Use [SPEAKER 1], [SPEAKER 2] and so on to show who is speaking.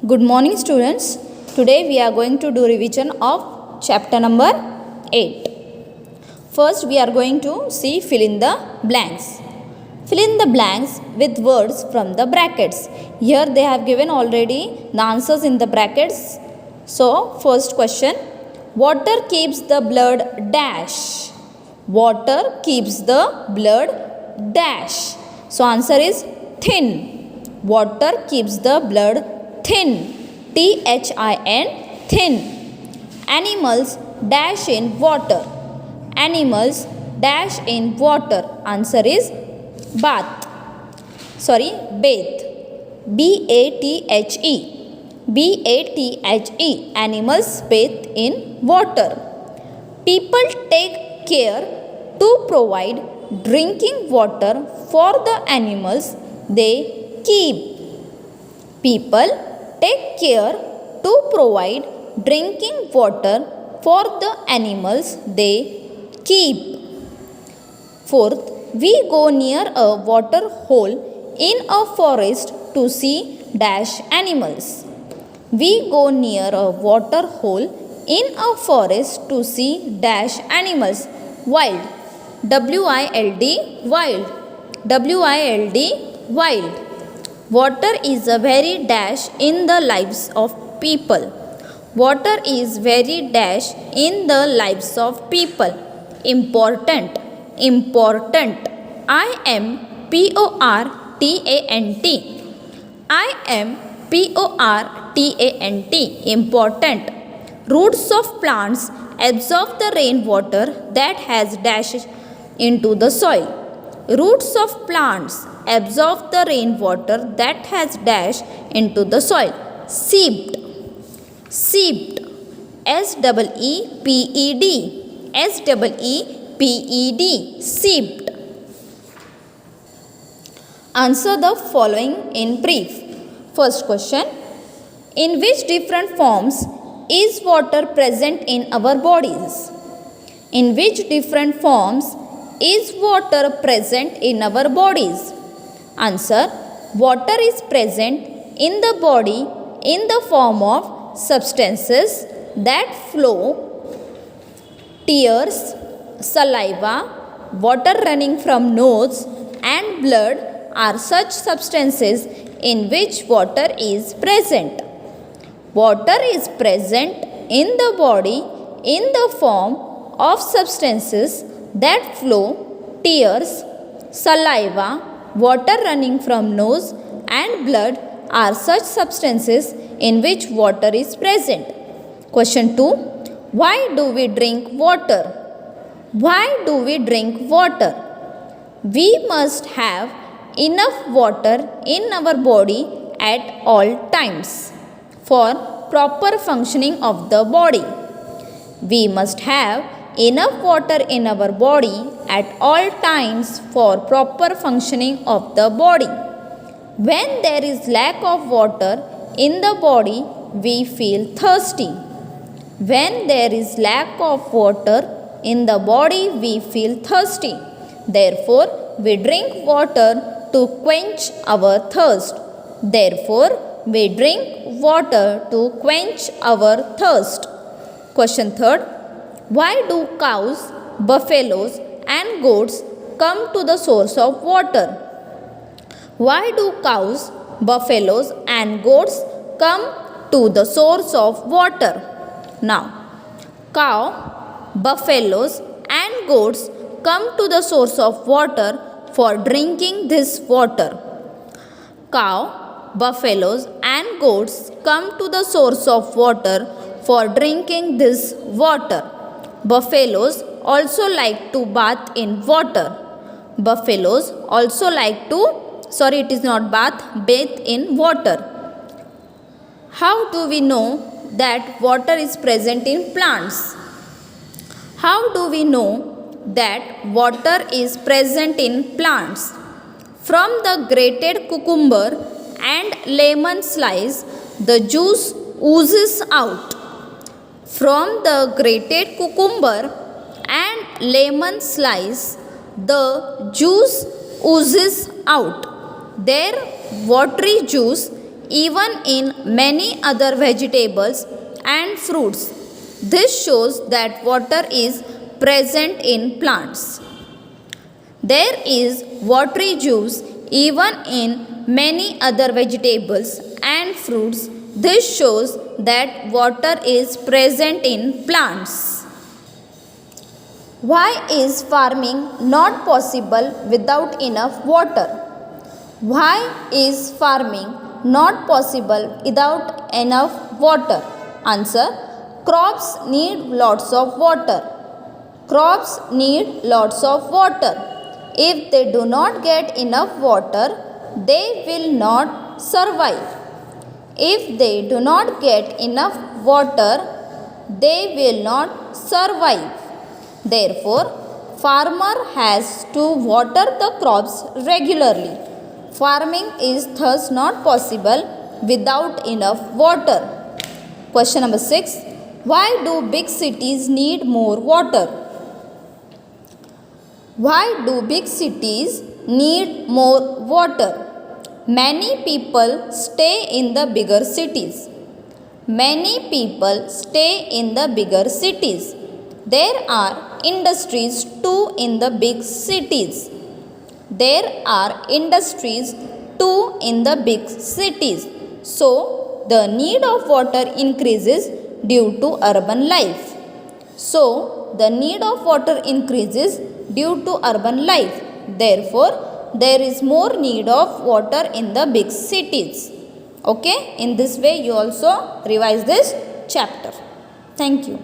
[SPEAKER 1] Good morning students. Today we are going to do revision of chapter number 8. First we are going to see fill in the blanks. Fill in the blanks with words from the brackets. Here they have given already the answers in the brackets. So first question, water keeps the blood dash. Water keeps the blood dash. So answer is thin. Water keeps the blood thin. Thin. Thin. Animals dash in water. Animals dash in water. Answer is bath. Bathe. Bathe. Bathe. Animals bathe in water. People take care to provide drinking water for the animals they keep. People take care to provide drinking water for the animals they keep. Fourth, we go near a water hole in a forest to see dash animals. We go near a water hole in a forest to see dash animals. Wild. W-I-L-D. Wild. W-I-L-D. Wild. Water is a very dash in the lives of people. Water is very dash in the lives of people. Important. Important. I-M-P-O-R-T-A-N-T. I-M-P-O-R-T-A-N-T. Important. Roots of plants absorb the rainwater that has dashed into the soil. Roots of plants absorb the rainwater that has dashed into the soil. Seeped. Seeped. S-E-E-P-E-D. S-E-E-P-E-D. Seeped. Answer the following in brief. First question. In which different forms is water present in our bodies? In which different forms is water present in our bodies? Answer. Water is present in the body in the form of substances that flow, tears, saliva, water running from nose and blood are such substances in which water is present. Water is present in the body in the form of substances that flow, tears, saliva, water running from nose and blood are such substances in which water is present. Question 2. Why do we drink water? Why do we drink water? We must have enough water in our body at all times for proper functioning of the body. We must have enough water in our body at all times for proper functioning of the body. When there is lack of water in the body, we feel thirsty. When there is lack of water in the body, we feel thirsty. Therefore, we drink water to quench our thirst. Therefore, we drink water to quench our thirst. Question 3. Why do cows, buffaloes and goats come to the source of water? Why do cows, buffaloes and goats come to the source of water? Now, cow, buffaloes and goats come to the source of water for drinking this water. Cow, buffaloes and goats come to the source of water for drinking this water. Buffaloes also like to bath in water. Buffaloes also like to, bathe in water. How do we know that water is present in plants? How do we know that water is present in plants? From the grated cucumber and lemon slice, the juice oozes out. From the grated cucumber and lemon slice, the juice oozes out. Their watery juice even in many other vegetables and fruits. This shows that water is present in plants. There is watery juice even in many other vegetables and fruits. This shows that water is present in plants. Why is farming not possible without enough water? Why is farming not possible without enough water? Answer: crops need lots of water. Crops need lots of water. If they do not get enough water, they will not survive. If they do not get enough water, they will not survive. Therefore, farmer has to water the crops regularly. Farming is thus not possible without enough water. Question number 6. Why do big cities need more water? Why do big cities need more water? Many people stay in the bigger cities. Many people stay in the bigger cities. There are industries too in the big cities. There are industries too in the big cities. So, the need of water increases due to urban life. So, the need of water increases due to urban life. Therefore, there is more need of water in the big cities. Okay, in this way you also revise this chapter. Thank you.